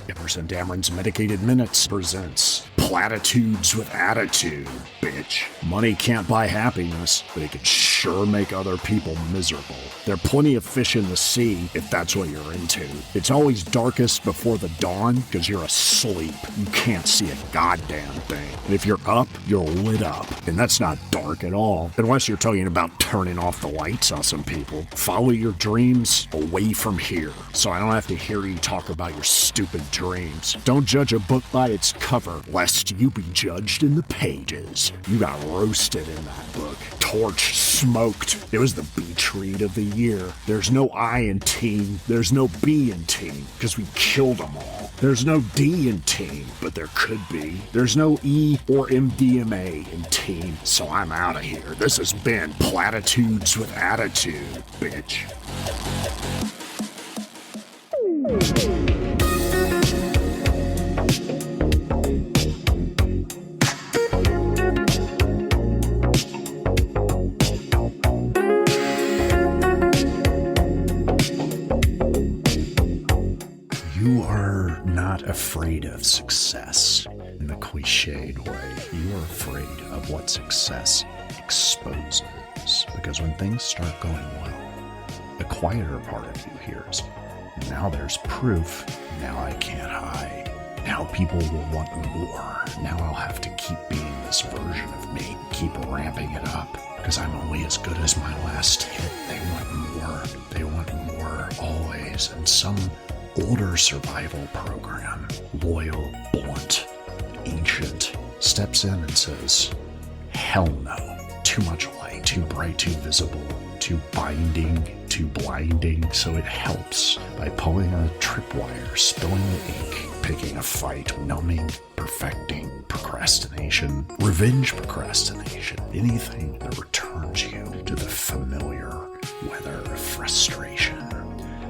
Emerson Dameron's Medicated Minutes presents Platitudes with Attitude, bitch. Money can't buy happiness, but it can sure make other people miserable. There are plenty of fish in the sea if that's what you're into. It's always darkest before the dawn because you're asleep. You can't see a goddamn thing. And if you're up, you're lit up. And that's not dark at all, unless you're talking about turning off the lights on some people. Follow your dreams away from here, so I don't have to hear you talk about your stupid dreams. Don't judge a book by its cover, lest you be judged in the pages. You got roasted in that book. Torched, smoked. It was the beach read of the year. There's no I in team. There's no B in team, because we killed them all. There's no D in team, but there could be. There's no E or MDMA in team, so I'm out of here. This has been Platitudes with Attitude, bitch. You are not afraid of success in the cliched way. You are afraid of what success exposes. Because when things start going well, the quieter part of you hears, now there's proof, now I can't hide. Now people will want more. Now I'll have to keep being this version of me, keep ramping it up, because I'm only as good as my last hit. They want more. They want more always. And some older survival program, loyal, blunt, ancient, steps in and says, hell no. Too much light, too bright, too visible, too binding, too blinding. So it helps by pulling a tripwire, spilling the ink, picking a fight, numbing, perfecting, procrastination, revenge procrastination, anything that returns you to the familiar weather of frustration.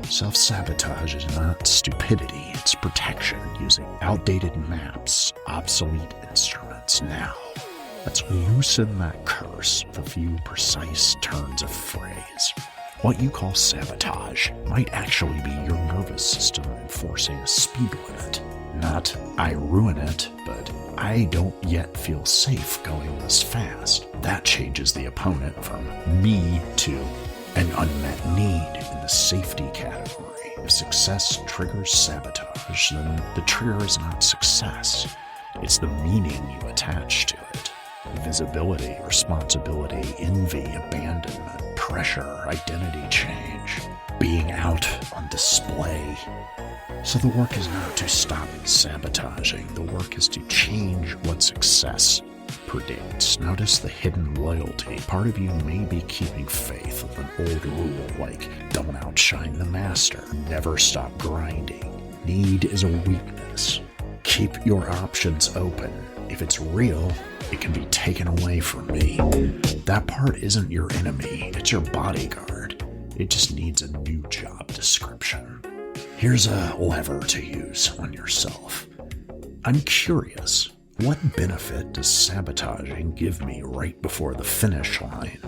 Self-sabotage is not stupidity, it's protection using outdated maps, obsolete instruments. Now, let's loosen that curse with a few precise turns of phrase. What you call sabotage might actually be your nervous system enforcing a speed limit. Not, I ruin it, but I don't yet feel safe going this fast. That changes the opponent from me to an unmet need in the safety category. If success triggers sabotage, then the trigger is not success. It's the meaning you attach to it. Visibility, responsibility, envy, abandonment, pressure, identity change, being out on display. So the work is not to stop sabotaging. The work is to change what success predicts. Notice the hidden loyalty. Part of you may be keeping faith with an old rule like don't outshine the master, never stop grinding. Need is a weakness. Keep your options open. If it's real, it can be taken away from me. That part isn't your enemy, it's your bodyguard. It just needs a new job description. Here's a lever to use on yourself. I'm curious, what benefit does sabotaging give me right before the finish line?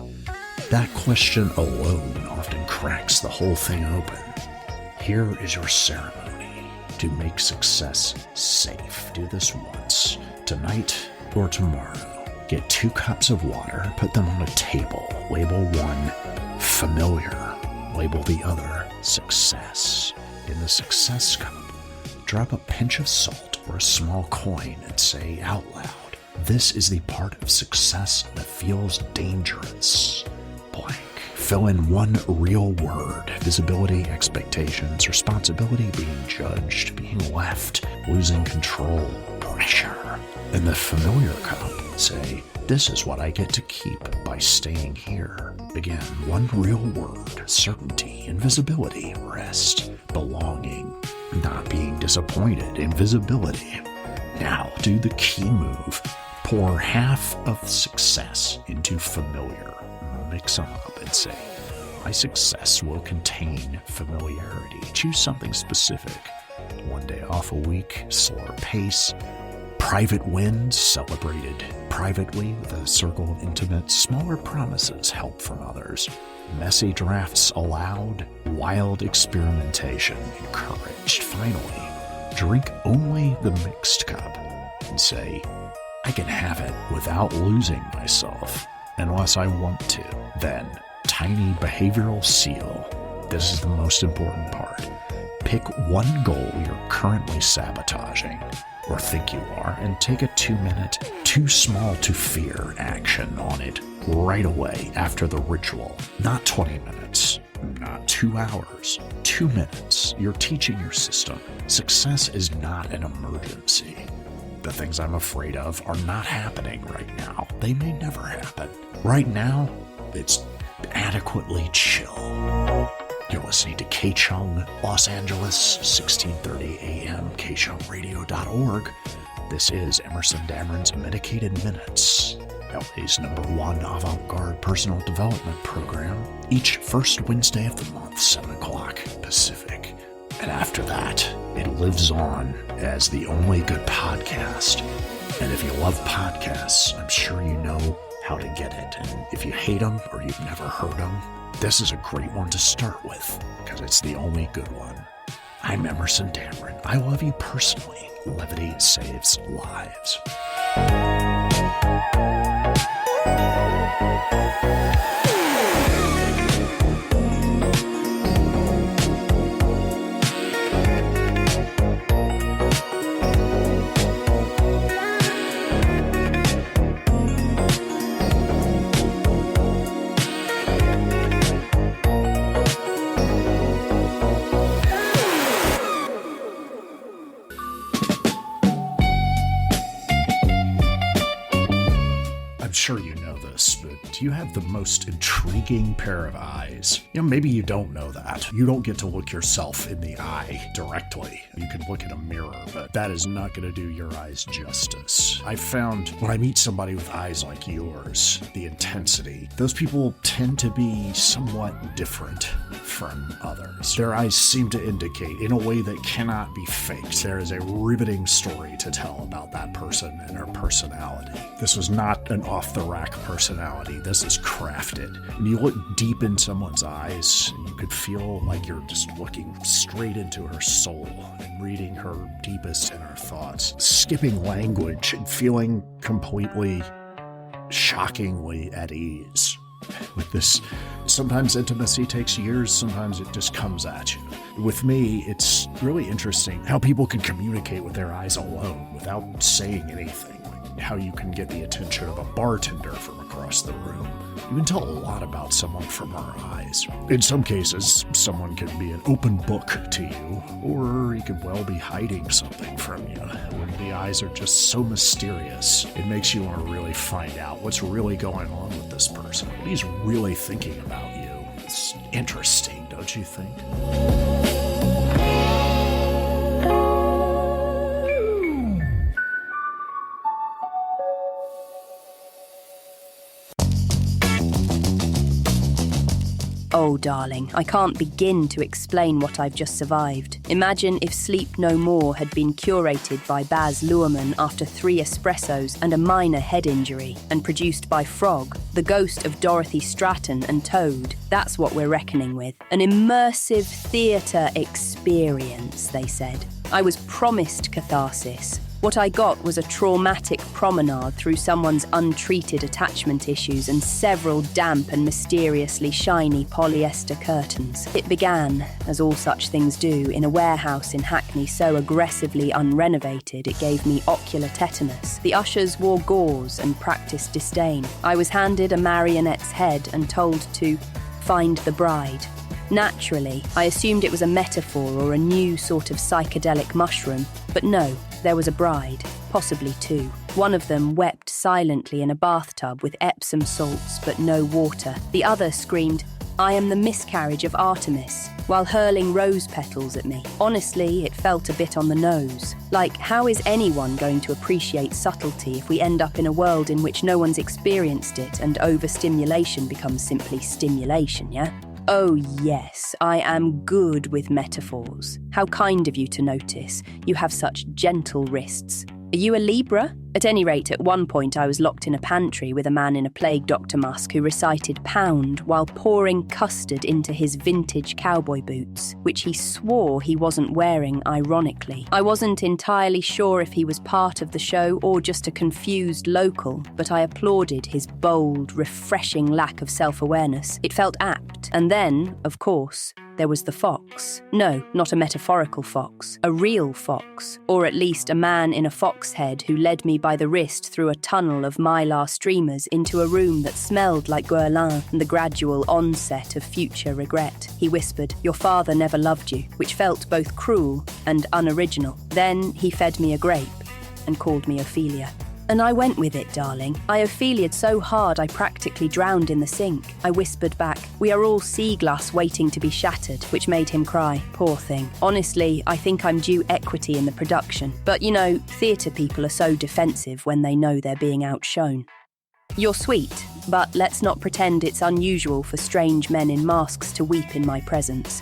That question alone often cracks the whole thing open. Here is your ceremony to make success safe. Do this once, tonight or tomorrow. Get 2 cups of water, put them on a table. Label one familiar, label the other success. In the success cup, drop a pinch of salt or a small coin and say out loud, this is the part of success that feels dangerous. Blank. Fill in one real word. Visibility, expectations, responsibility, being judged, being left, losing control, pressure. In the familiar cup, say, this is what I get to keep by staying here. Again, one real word, certainty, invisibility, rest, belonging, not being disappointed, invisibility. Now, do the key move. Pour half of success into familiar. Mix them up and say, my success will contain familiarity. Choose something specific. One day off a week, slower pace. Private wins celebrated privately with a circle of intimates. Smaller promises, help from others. Messy drafts allowed. Wild experimentation encouraged. Finally, drink only the mixed cup and say, I can have it without losing myself, unless I want to. Then, tiny behavioral seal. This is the most important part. Pick one goal you're currently sabotaging, or think you are, and take a 2-minute, too small to fear action on it right away after the ritual. Not 20 minutes, not 2 hours, 2 minutes. You're teaching your system. Success is not an emergency. The things I'm afraid of are not happening right now. They may never happen. Right now, it's adequately chill. You're listening to K-Chung, Los Angeles, 1630 AM, kchungradio.org. This is Emerson Dameron's Medicated Minutes, LA's #1 avant-garde personal development program, each first Wednesday of the month, 7 o'clock Pacific. And after that, it lives on as the only good podcast. And if you love podcasts, I'm sure you know how to get it. And if you hate them or you've never heard them, this is a great one to start with, because it's the only good one. I'm Emerson Dameron. I love you personally. Levity saves lives. I'm sure you know this, but you have the most intriguing pair of eyes. Maybe you don't know that. You don't get to look yourself in the eye directly. You can look in a mirror, but that is not going to do your eyes justice. I've found when I meet somebody with eyes like yours, the intensity, those people tend to be somewhat different from others. Their eyes seem to indicate, in a way that cannot be faked, there is a riveting story to tell about that person and her personality. This was not an off-the-rack personality. This is crafted. When you look deep in someone's eyes, you could feel like you're just looking straight into her soul and reading her deepest inner thoughts, skipping language and feeling completely, shockingly at ease. With this, sometimes intimacy takes years, sometimes it just comes at you. With me, it's really interesting how people can communicate with their eyes alone without saying anything. How you can get the attention of a bartender from across the room. You can tell a lot about someone from her eyes. In some cases, someone can be an open book to you, or he could well be hiding something from you. When the eyes are just so mysterious, it makes you want to really find out what's really going on with this person. What he's really thinking about you. It's interesting, don't you think? Oh, darling, I can't begin to explain what I've just survived. Imagine if Sleep No More had been curated by Baz Luhrmann after 3 espressos and a minor head injury, and produced by Frog, the ghost of Dorothy Stratton and Toad. That's what we're reckoning with. An immersive theatre experience, they said. I was promised catharsis. What I got was a traumatic promenade through someone's untreated attachment issues and several damp and mysteriously shiny polyester curtains. It began, as all such things do, in a warehouse in Hackney so aggressively unrenovated it gave me ocular tetanus. The ushers wore gauze and practiced disdain. I was handed a marionette's head and told to find the bride. Naturally, I assumed it was a metaphor or a new sort of psychedelic mushroom, but no. There was a bride, possibly 2. One of them wept silently in a bathtub with Epsom salts but no water. The other screamed, "I am the miscarriage of Artemis," while hurling rose petals at me. Honestly, it felt a bit on the nose. Like, how is anyone going to appreciate subtlety if we end up in a world in which no one's experienced it and overstimulation becomes simply stimulation, yeah? Oh yes, I am good with metaphors. How kind of you to notice. You have such gentle wrists. Are you a Libra? At any rate, at one point I was locked in a pantry with a man in a plague doctor mask who recited pound while pouring custard into his vintage cowboy boots, which he swore he wasn't wearing ironically. I wasn't entirely sure if he was part of the show or just a confused local, but I applauded his bold, refreshing lack of self-awareness. It felt apt. And then, of course, there was the fox. No, not a metaphorical fox, a real fox, or at least a man in a fox head who led me by the wrist through a tunnel of mylar streamers into a room that smelled like Guerlain and the gradual onset of future regret. He whispered, "Your father never loved you," which felt both cruel and unoriginal. Then he fed me a grape and called me Ophelia. And I went with it, darling. I Ophelia'd so hard I practically drowned in the sink. I whispered back, "We are all sea glass waiting to be shattered," which made him cry. Poor thing. Honestly, I think I'm due equity in the production. But you know, theatre people are so defensive when they know they're being outshone. You're sweet, but let's not pretend it's unusual for strange men in masks to weep in my presence.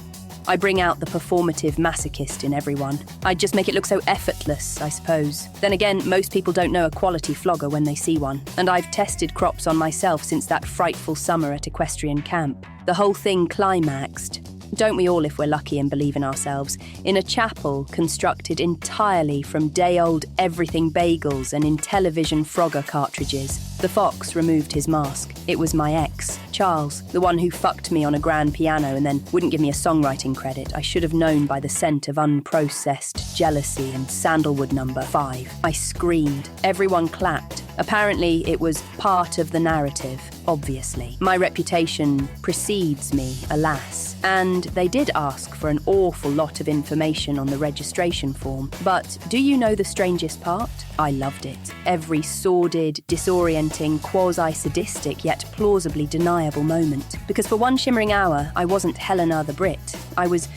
I bring out the performative masochist in everyone. I just make it look so effortless, I suppose. Then again, most people don't know a quality flogger when they see one, and I've tested crops on myself since that frightful summer at equestrian camp. The whole thing climaxed, don't we all if we're lucky and believe in ourselves, in a chapel constructed entirely from day-old everything bagels and Intellivision Frogger cartridges. The fox removed his mask. It was my ex, Charles, the one who fucked me on a grand piano and then wouldn't give me a songwriting credit. I should have known by the scent of unprocessed jealousy and sandalwood number 5. I screamed. Everyone clapped. Apparently, it was part of the narrative, obviously. My reputation precedes me, alas. And they did ask for an awful lot of information on the registration form. But do you know the strangest part? I loved it. Every sordid, disorienting, quasi-sadistic yet plausibly deniable moment. Because for one shimmering hour, I wasn't Helena the Brit. I was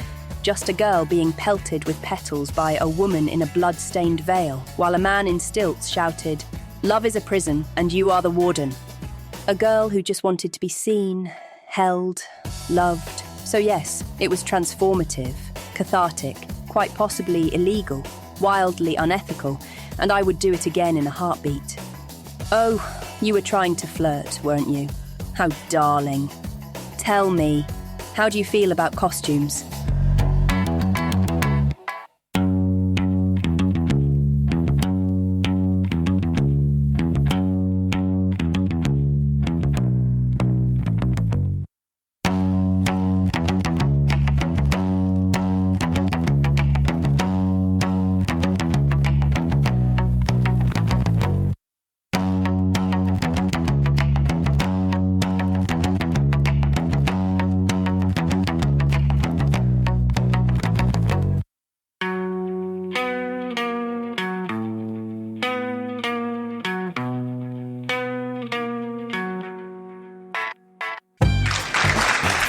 just a girl being pelted with petals by a woman in a blood-stained veil, while a man in stilts shouted, "Love is a prison, and you are the warden." A girl who just wanted to be seen, held, loved. So yes, it was transformative, cathartic, quite possibly illegal, wildly unethical, and I would do it again in a heartbeat. Oh, you were trying to flirt, weren't you? How darling. Tell me, how do you feel about costumes?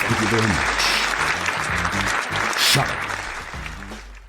Thank you very much. Shut up.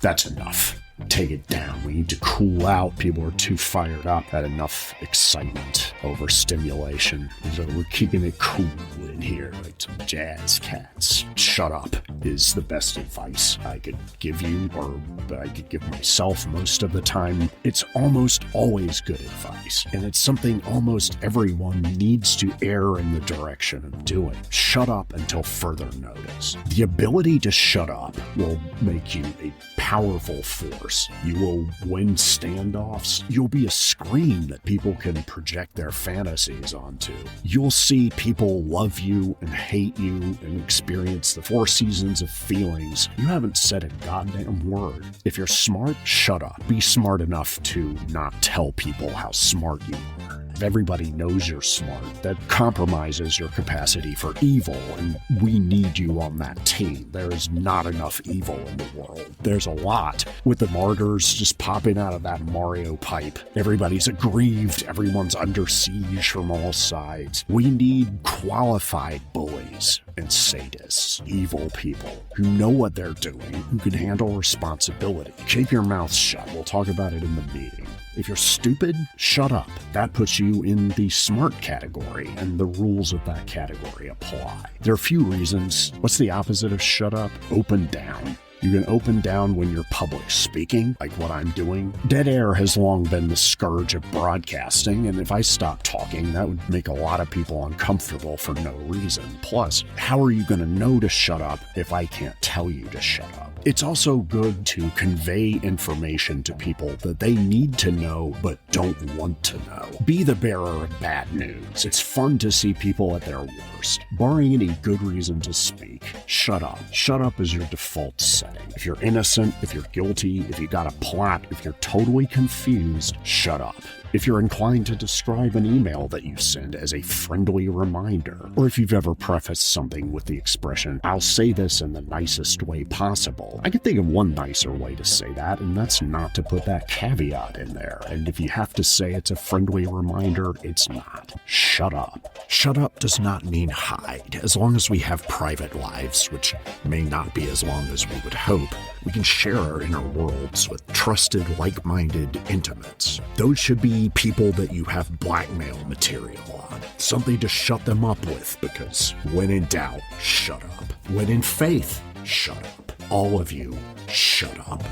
That's enough. Take it down. We need to cool out. People are too fired up. Had enough excitement over stimulation. So we're keeping it cool in here, like some jazz cats. Shut up is the best advice I could give you, or I could give myself most of the time. It's almost always good advice, and it's something almost everyone needs to err in the direction of doing. Shut up until further notice. The ability to shut up will make you a powerful force. You will win standoffs. You'll be a screen that people can project their fantasies onto. You'll see people love you and hate you and experience the 4 seasons of feelings. You haven't said a goddamn word. If you're smart, shut up. Be smart enough to not tell people how smart you are. If everybody knows you're smart, that compromises your capacity for evil, and we need you on that team. There is not enough evil in the world. There's a lot. With the martyrs just popping out of that Mario pipe, everybody's aggrieved, everyone's under siege from all sides. We need qualified bullies and sadists, evil people who know what they're doing, who can handle responsibility. Keep your mouth shut. We'll talk about it in the meeting. If you're stupid, shut up. That puts you in the smart category, and the rules of that category apply. There are a few reasons. What's the opposite of shut up? Open down. You can open down when you're public speaking, like what I'm doing. Dead air has long been the scourge of broadcasting, and if I stopped talking, that would make a lot of people uncomfortable for no reason. Plus, how are you going to know to shut up if I can't tell you to shut up? It's also good to convey information to people that they need to know but don't want to know. Be the bearer of bad news. It's fun to see people at their worst. Barring any good reason to speak, shut up. Shut up is your default setting. If you're innocent, if you're guilty, if you got a plot, if you're totally confused, shut up. If you're inclined to describe an email that you send as a friendly reminder, or if you've ever prefaced something with the expression, "I'll say this in the nicest way possible," I can think of one nicer way to say that, and that's not to put that caveat in there. And if you have to say it's a friendly reminder, it's not. Shut up. Shut up does not mean hide. As long as we have private lives, which may not be as long as we would hope, we can share our inner worlds with trusted, like-minded intimates. Those should be people that you have blackmail material on. Something to shut them up with, because when in doubt, shut up. When in faith, shut up. All of you, shut up.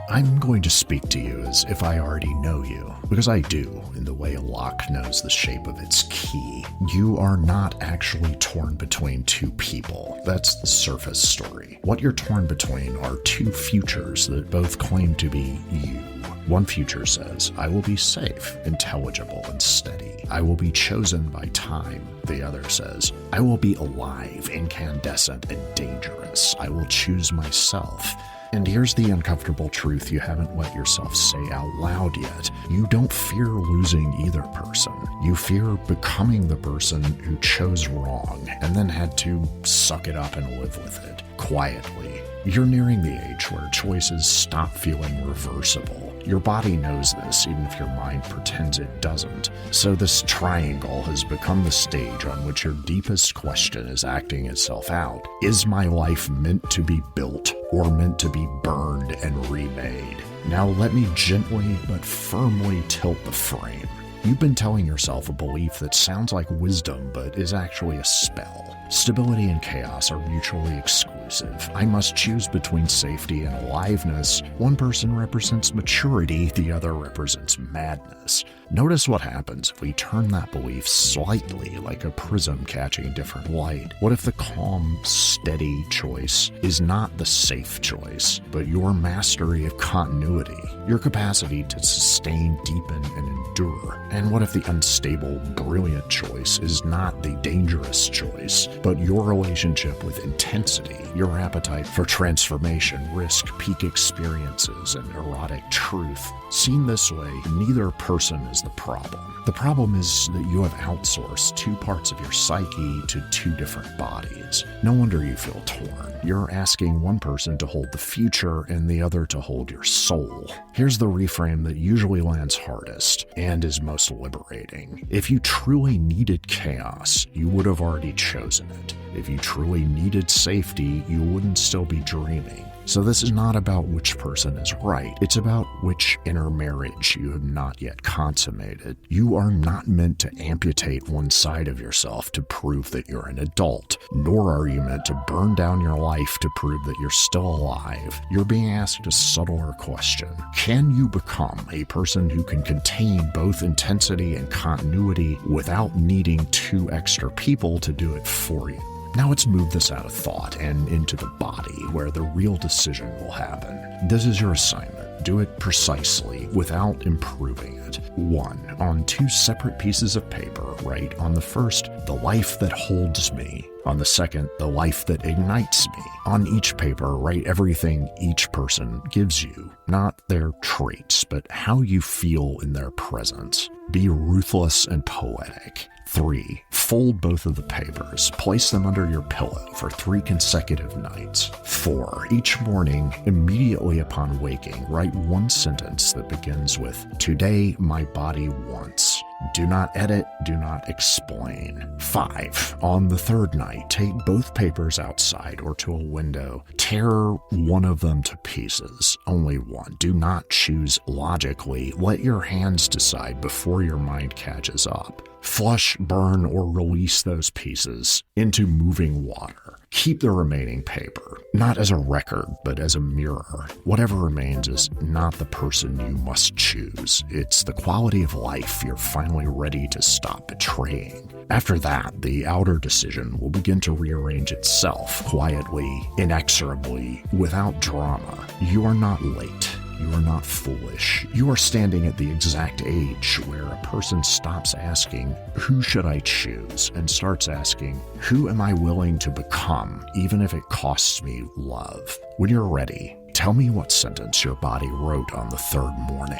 I'm going to speak to you as if I already know you, because I do, in the way a lock knows the shape of its key. You are not actually torn between two people. That's the surface story. What you're torn between are two futures that both claim to be you. One future says, "I will be safe, intelligible, and steady. I will be chosen by time." The other says, "I will be alive, incandescent, and dangerous. I will choose myself." And here's the uncomfortable truth you haven't let yourself say out loud yet. You don't fear losing either person. You fear becoming the person who chose wrong and then had to suck it up and live with it quietly. You're nearing the age where choices stop feeling reversible. Your body knows this, even if your mind pretends it doesn't. So this triangle has become the stage on which your deepest question is acting itself out. Is my life meant to be built or meant to be burned and remade? Now let me gently but firmly tilt the frame. You've been telling yourself a belief that sounds like wisdom but is actually a spell. Stability and chaos are mutually exclusive. I must choose between safety and aliveness. One person represents maturity, the other represents madness. Notice what happens if we turn that belief slightly, like a prism catching different light. What if the calm, steady choice is not the safe choice, but your mastery of continuity, your capacity to sustain, deepen, and endure? And what if the unstable, brilliant choice is not the dangerous choice, but your relationship with intensity, your appetite for transformation, risk, peak experiences, and erotic truth? Seen this way, neither person is the problem. The problem is that you have outsourced two parts of your psyche to two different bodies. No wonder you feel torn. You're asking one person to hold the future and the other to hold your soul. Here's the reframe that usually lands hardest and is most liberating. If you truly needed chaos, you would have already chosen it. If you truly needed safety, you wouldn't still be dreaming. So this is not about which person is right. It's about which inner marriage you have not yet consummated. You are not meant to amputate one side of yourself to prove that you're an adult, nor are you meant to burn down your life to prove that you're still alive. You're being asked a subtler question. Can you become a person who can contain both intensity and continuity without needing two extra people to do it for you? Now let's move this out of thought and into the body, where the real decision will happen. This is your assignment. Do it precisely, without improving it. 1. On 2 separate pieces of paper, write on the first, "The life that holds me." On the second, "The life that ignites me." On each paper, write everything each person gives you. Not their traits, but how you feel in their presence. Be ruthless and poetic. 3. Fold both of the papers. Place them under your pillow for 3 consecutive nights. 4. Each morning, immediately upon waking, write one sentence that begins with, "Today my body wants." Do not edit, do not explain. 5. On the third night, take both papers outside or to a window. Tear one of them to pieces. Only one. Do not choose logically. Let your hands decide before your mind catches up. Flush, burn, or release those pieces into moving water. Keep the remaining paper, not as a record, but as a mirror. Whatever remains is not the person you must choose. It's the quality of life you're finally ready to stop betraying. After that, the outer decision will begin to rearrange itself, quietly, inexorably, without drama. You are not late. You are not foolish. You are standing at the exact age where a person stops asking, who should I choose? And starts asking, who am I willing to become, even if it costs me love? When you're ready, tell me what sentence your body wrote on the third morning.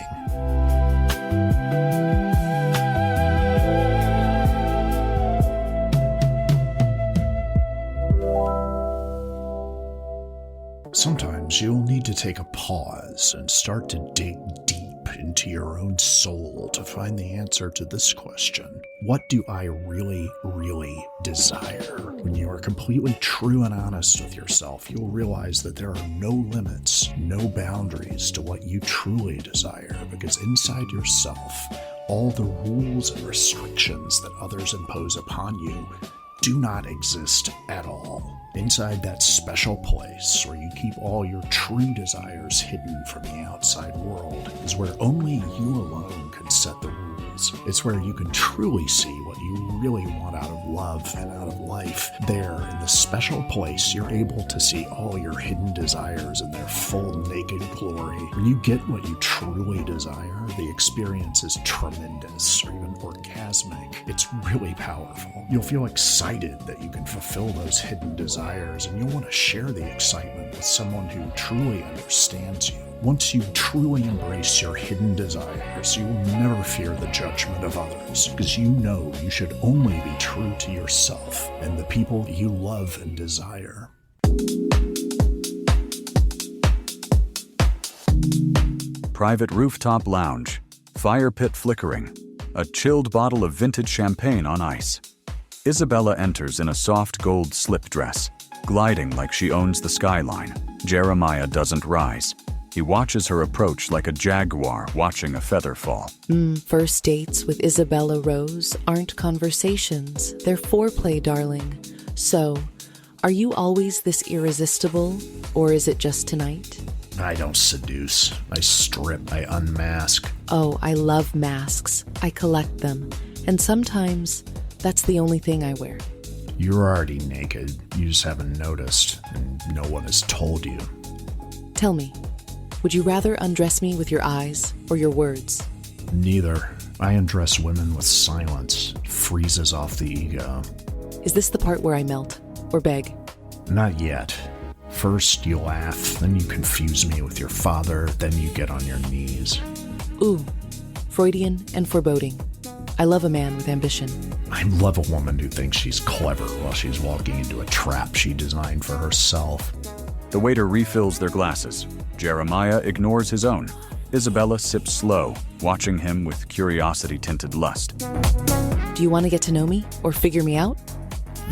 Sometimes you'll need to take a pause and start to dig deep into your own soul to find the answer to this question. What do I really, really desire? When you are completely true and honest with yourself, you'll realize that there are no limits, no boundaries to what you truly desire, because inside yourself, all the rules and restrictions that others impose upon you do not exist at all. Inside that special place where you keep all your true desires hidden from the outside world is where only you alone can set the rules. It's where you can truly see what you really want out of love and out of life. There, in the special place, you're able to see all your hidden desires in their full naked glory. When you get what you truly desire, the experience is tremendous or even orgasmic. It's really powerful. You'll feel excited that you can fulfill those hidden desires, and you'll want to share the excitement with someone who truly understands you. Once you truly embrace your hidden desires, you will never fear the judgment of others, because you know you should only be true to yourself and the people you love and desire. Private rooftop lounge, fire pit flickering, a chilled bottle of vintage champagne on ice. Isabella enters in a soft gold slip dress, gliding like she owns the skyline. Jeremiah doesn't rise. He watches her approach like a jaguar watching a feather fall. First dates with Isabella Rose aren't conversations. They're foreplay, darling. So, are you always this irresistible, or is it just tonight? I don't seduce. I strip. I unmask. Oh, I love masks. I collect them. And sometimes, that's the only thing I wear. You're already naked. You just haven't noticed, and no one has told you. Tell me, would you rather undress me with your eyes or your words? Neither. I undress women with silence. It freezes off the ego. Is this the part where I melt or beg? Not yet. First you laugh, then you confuse me with your father, then you get on your knees. Ooh, Freudian and foreboding. I love a man with ambition. I love a woman who thinks she's clever while she's walking into a trap she designed for herself. The waiter refills their glasses. Jeremiah ignores his own. Isabella sips slow, watching him with curiosity-tinted lust. Do you want to get to know me or figure me out?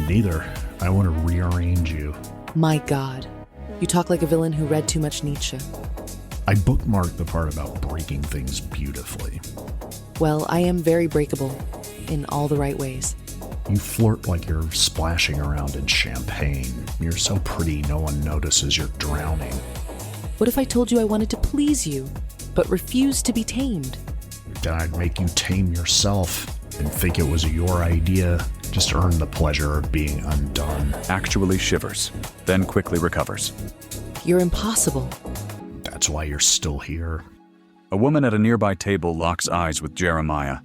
Neither. I want to rearrange you. My God, you talk like a villain who read too much Nietzsche. I bookmarked the part about breaking things beautifully. Well, I am very breakable, in all the right ways. You flirt like you're splashing around in champagne. You're so pretty no one notices you're drowning. What if I told you I wanted to please you, but refused to be tamed? Then I'd make you tame yourself and think it was your idea. Just earn the pleasure of being undone. Actually shivers, then quickly recovers. You're impossible. That's why you're still here. A woman at a nearby table locks eyes with Jeremiah.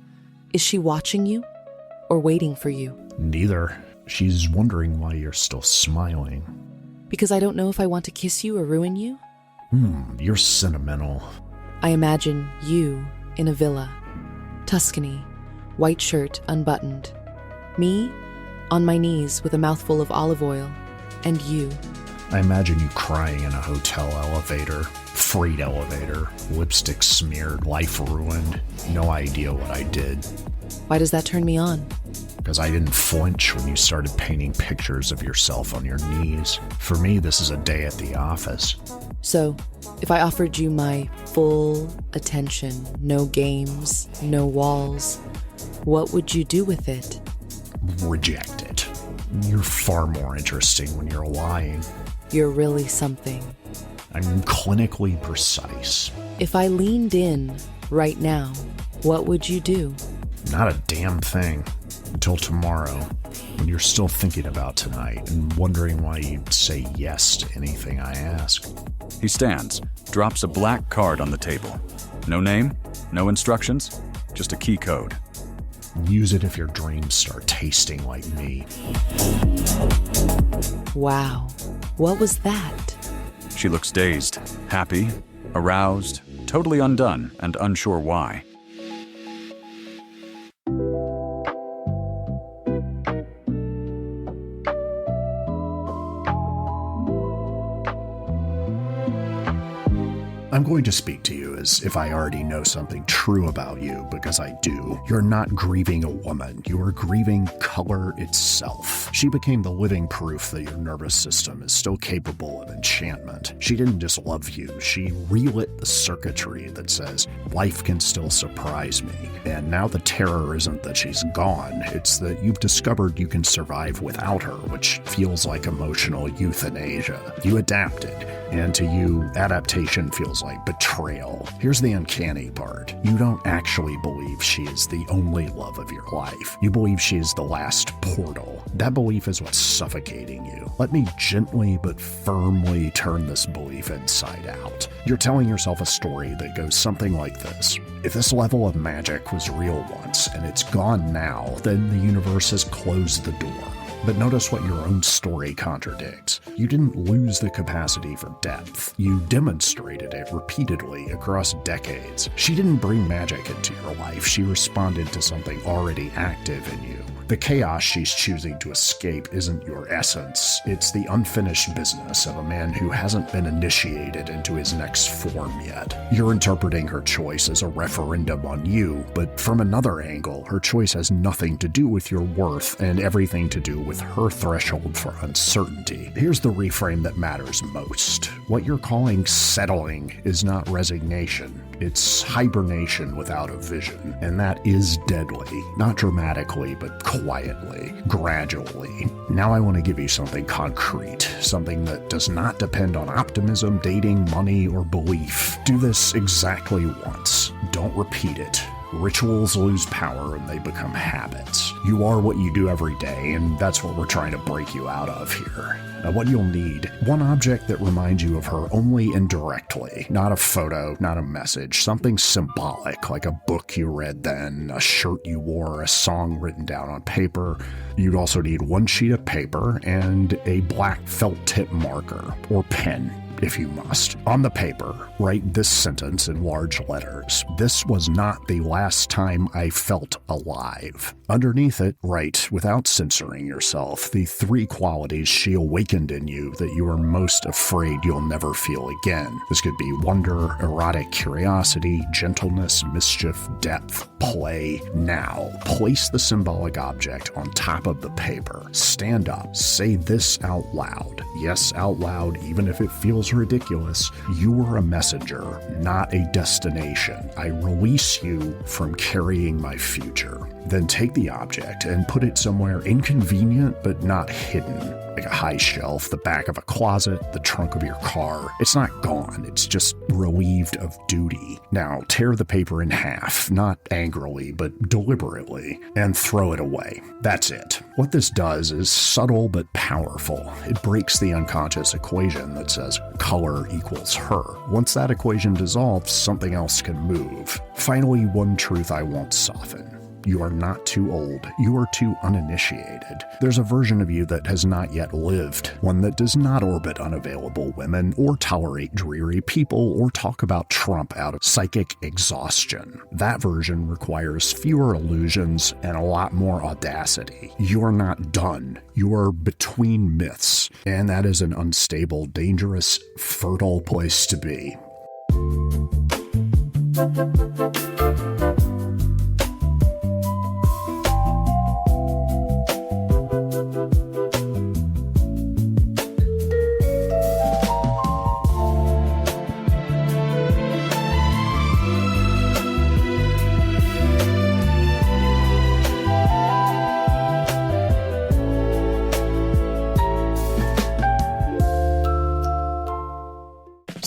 Is she watching you or waiting for you? Neither. She's wondering why you're still smiling. Because I don't know if I want to kiss you or ruin you? You're sentimental. I imagine you in a villa, Tuscany, white shirt unbuttoned. Me on my knees with a mouthful of olive oil, and you. I imagine you crying in a hotel elevator, Freight elevator, lipstick smeared, life ruined. No idea what I did. Why does that turn me on? Because I didn't flinch when you started painting pictures of yourself on your knees. For me, this is a day at the office. So, if I offered you my full attention, no games, no walls, what would you do with it? Reject it. You're far more interesting when you're lying. You're really something. I'm clinically precise. If I leaned in right now, what would you do? Not a damn thing. Until tomorrow, when you're still thinking about tonight and wondering why you'd say yes to anything I ask. He stands, drops a black card on the table. No name, no instructions, just a key code. Use it if your dreams start tasting like me. Wow, what was that? She looks dazed, happy, aroused, totally undone, and unsure why. I'm going to speak to you as if I already know something true about you, because I do. You're not grieving a woman. You are grieving color itself. She became the living proof that your nervous system is still capable of enchantment. She didn't just love you. She relit the circuitry that says, life can still surprise me. And now the terror isn't that she's gone. It's that you've discovered you can survive without her, which feels like emotional euthanasia. You adapted. And to you, adaptation feels like betrayal. Here's the uncanny part. You don't actually believe she is the only love of your life. You believe she is the last portal. That belief is what's suffocating you. Let me gently but firmly turn this belief inside out. You're telling yourself a story that goes something like this. If this level of magic was real once, and it's gone now, then the universe has closed the door. But notice what your own story contradicts. You didn't lose the capacity for depth. You demonstrated it repeatedly across decades. She didn't bring magic into your life. She responded to something already active in you. The chaos she's choosing to escape isn't your essence. It's the unfinished business of a man who hasn't been initiated into his next form yet. You're interpreting her choice as a referendum on you, but from another angle, her choice has nothing to do with your worth and everything to do with her threshold for uncertainty. Here's the reframe that matters most. What you're calling settling is not resignation. It's hibernation without a vision, and that is deadly. Not dramatically, but quietly, gradually. Now I want to give you something concrete, something that does not depend on optimism, dating, money, or belief. Do this exactly once. Don't repeat it. Rituals lose power and they become habits. You are what you do every day, and that's what we're trying to break you out of here. Now, what you'll need, one object that reminds you of her only indirectly. Not a photo, not a message, something symbolic, like a book you read then, a shirt you wore, a song written down on paper. You'd also need one sheet of paper and a black felt tip marker, or pen, if you must. On the paper, write this sentence in large letters. This was not the last time I felt alive. Underneath it, write, without censoring yourself, the 3 qualities she awakened in you that you are most afraid you'll never feel again. This could be wonder, erotic curiosity, gentleness, mischief, depth, play. Now, place the symbolic object on top of the paper. Stand up. Say this out loud. Yes, out loud, even if it feels ridiculous. You are a messenger, not a destination. I release you from carrying my future. Then take the object and put it somewhere inconvenient but not hidden, like a high shelf, the back of a closet, the trunk of your car. It's not gone, it's just relieved of duty. Now tear the paper in half, not angrily but deliberately, and throw it away. That's it. What this does is subtle but powerful. It breaks the unconscious equation that says color equals her. Once that equation dissolves, something else can move. Finally, one truth I won't soften. You are not too old. You are too uninitiated. There's a version of you that has not yet lived, one that does not orbit unavailable women or tolerate dreary people or talk about Trump out of psychic exhaustion. That version requires fewer illusions and a lot more audacity. You are not done. You are between myths, and that is an unstable, dangerous, fertile place to be. So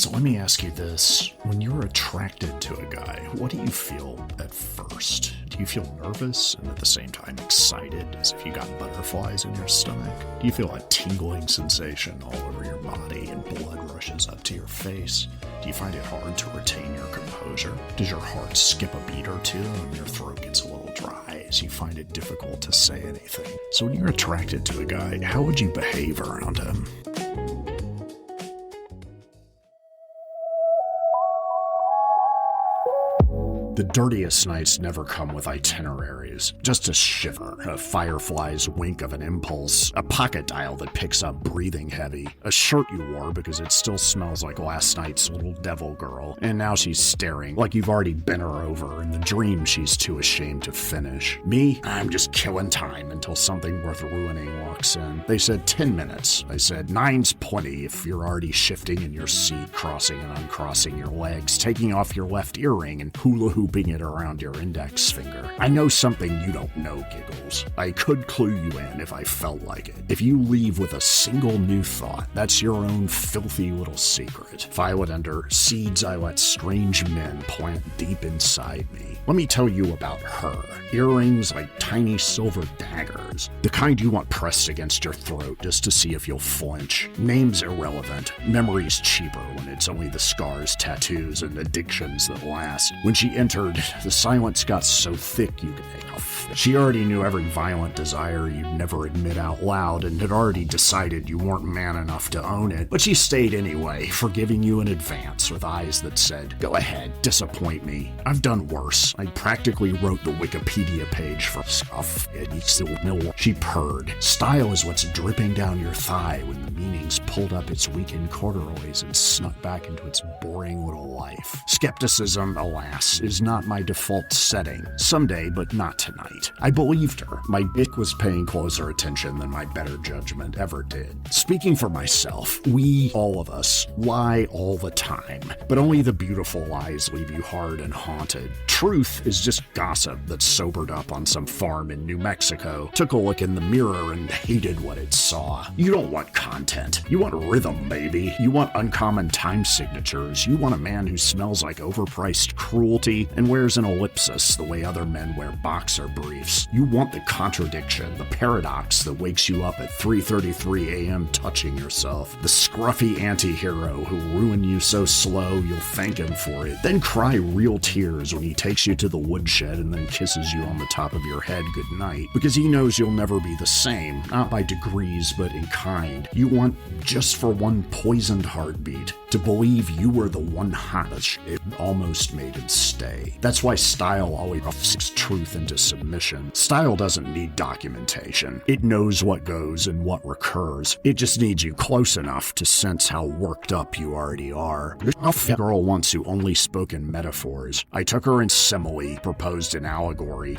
let me ask you this. When you're attracted to a guy, what do you feel at first? Do you feel nervous and at the same time excited, as if you got butterflies in your stomach? Do you feel a tingling sensation all over your body and blood rushes up to your face? Do you find it hard to retain your composure? Does your heart skip a beat or two and your throat gets a little dry as you find it difficult to say anything? So when you're attracted to a guy, how would you behave around him? The dirtiest nights never come with itineraries. Just a shiver, a firefly's wink of an impulse, a pocket dial that picks up breathing heavy, a shirt you wore because it still smells like last night's little devil girl, and now she's staring like you've already bent her over in the dream she's too ashamed to finish. Me, I'm just killing time until something worth ruining walks in. They said 10 minutes. I said 9's plenty if you're already shifting in your seat, crossing and uncrossing your legs, taking off your left earring and hula hooping it around your index finger. I know something you don't know, Giggles. I could clue you in if I felt like it. If you leave with a single new thought, that's your own filthy little secret. Violet under seeds I let strange men plant deep inside me. Let me tell you about her. Earrings like tiny silver daggers. The kind you want pressed against your throat just to see if you'll flinch. Names irrelevant. Memories cheaper when it's only the scars, tattoos, and addictions that last. When she entered, the silence got so thick you could make off. She already knew every violent desire you'd never admit out loud and had already decided you weren't man enough to own it. But she stayed anyway, forgiving you in advance with eyes that said, "Go ahead, disappoint me. I've done worse. I practically wrote the Wikipedia page for stuff." She purred. Style is what's dripping down your thigh when the meanings pulled up its weakened corduroys and snuck back into its boring little life. Skepticism, alas, is not my default setting. Someday, but not tonight. I believed her. My dick was paying closer attention than my better judgment ever did. Speaking for myself, we, all of us, lie all the time, but only the beautiful lies leave you hard and haunted. Truth is just gossip that sobered up on some farm in New Mexico, took a look in the mirror and hated what it saw. You don't want content. You want rhythm, baby. You want uncommon time signatures. You want a man who smells like overpriced cruelty and wears an ellipsis the way other men wear boxer briefs. You want the contradiction, the paradox that wakes you up at 3:33 a.m. touching yourself. The scruffy anti-hero who ruined you so slow you'll thank him for it. Then cry real tears when he takes you to the woodshed and then kisses you on the top of your head goodnight. Because he knows you'll never be the same, not by degrees but in kind. You want, just for one poisoned heartbeat, to believe you were the one hottest it almost made him stay. That's why style always seeks truth into submission. Style doesn't need documentation. It knows what goes and what recurs. It just needs you close enough to sense how worked up you already are. This girl once who only spoke in metaphors. I took her in simile, proposed in allegory,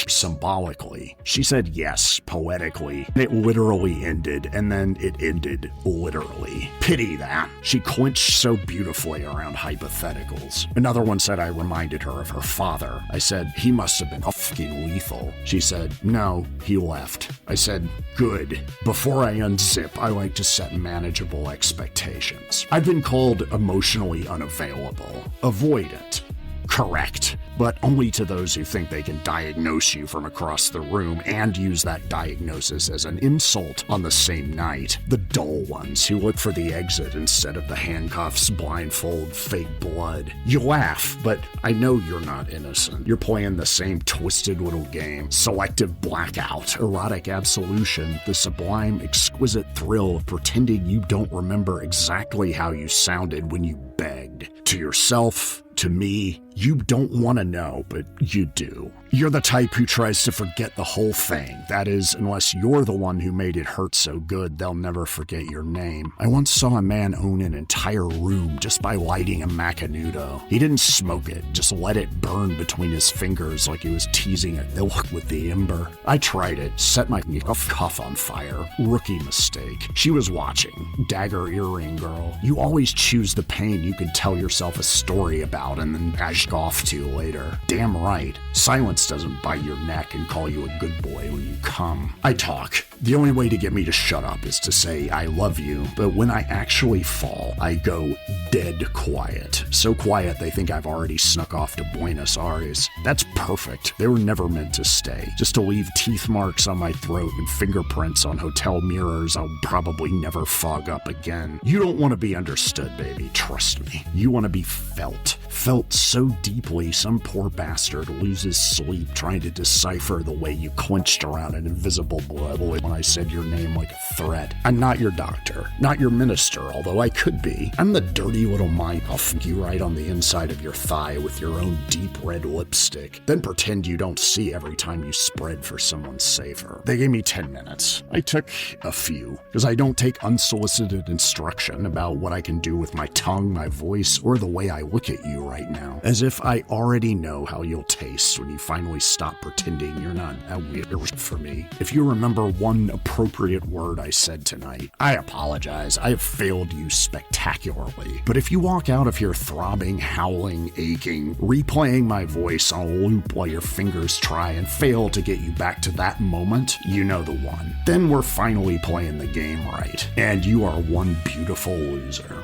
symbolically. She said yes, poetically. It literally ended, and then it ended literally. Pity that. She clinched so beautifully around hypotheticals. Another one said I reminded her of her father. I said, he must have been fucking lethal. She said, no, he left. I said, good. Before I unzip, I like to set manageable expectations. I've been called emotionally unavailable, avoidant. Correct, but only to those who think they can diagnose you from across the room and use that diagnosis as an insult on the same night. The dull ones who look for the exit instead of the handcuffs, blindfold, fake blood. You laugh, but I know you're not innocent. You're playing the same twisted little game. Selective blackout, erotic absolution, the sublime, exquisite thrill of pretending you don't remember exactly how you sounded when you begged. To yourself, to me, you don't want to know, but you do. You're the type who tries to forget the whole thing. That is, unless you're the one who made it hurt so good, they'll never forget your name. I once saw a man own an entire room just by lighting a Macanudo. He didn't smoke it, just let it burn between his fingers like he was teasing a ilk with the ember. I tried it, set my cuff on fire. Rookie mistake. She was watching. Dagger earring girl. You always choose the pain you can tell yourself a story about and then ash off to later. Damn right. Silence doesn't bite your neck and call you a good boy when you come. I talk. The only way to get me to shut up is to say I love you, but when I actually fall, I go dead quiet. So quiet they think I've already snuck off to Buenos Aires. That's perfect. They were never meant to stay. Just to leave teeth marks on my throat and fingerprints on hotel mirrors I'll probably never fog up again. You don't want to be understood, baby. Trust me. You want to be felt. Felt so deeply some poor bastard loses sleep trying to decipher the way you clenched around an invisible blood when I said your name like a threat. I'm not your doctor, not your minister, although I could be. I'm the dirty little mind I'll fink you right on the inside of your thigh with your own deep red lipstick, then pretend you don't see every time you spread for someone safer. They gave me 10 minutes. I took a few, because I don't take unsolicited instruction about what I can do with my tongue, my voice, or the way I look at you right now, as if I already know how you'll taste when you finally stop pretending you're not that weird for me. If you remember one appropriate word I said tonight, I apologize. I have failed you spectacularly. But if you walk out of here throbbing, howling, aching, replaying my voice on a loop while your fingers try and fail to get you back to that moment, you know the one. Then we're finally playing the game right, and you are one beautiful loser.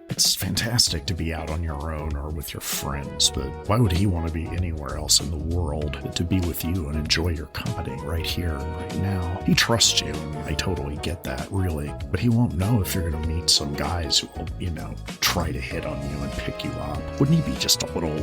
It's fantastic to be out on your own or with your friends, but why would he want to be anywhere else in the world but to be with you and enjoy your company right here and right now? He trusts you, and I totally get that, really, but he won't know if you're going to meet some guys who will, try to hit on you and pick you up. Wouldn't he be just a little,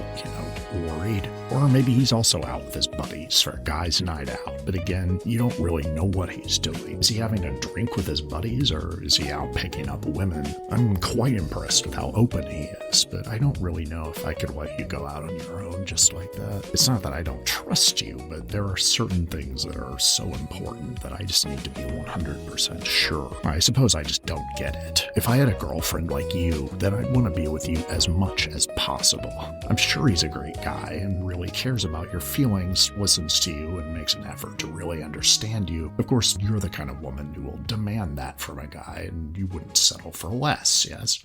worried? Or maybe he's also out with his buddies for a guy's night out, but again, you don't really know what he's doing. Is he having a drink with his buddies, or is he out picking up women? I'm quite impressed with how open he is, but I don't really know if I could let you go out on your own just like that. It's not that I don't trust you, but there are certain things that are so important that I just need to be 100% sure. I suppose I just don't get it. If I had a girlfriend like you, then I'd want to be with you as much as possible. I'm sure he's a great guy and really cares about your feelings, listens to you, and makes an effort to really understand you. Of course, you're the kind of woman who will demand that from a guy, and you wouldn't settle for less, yes?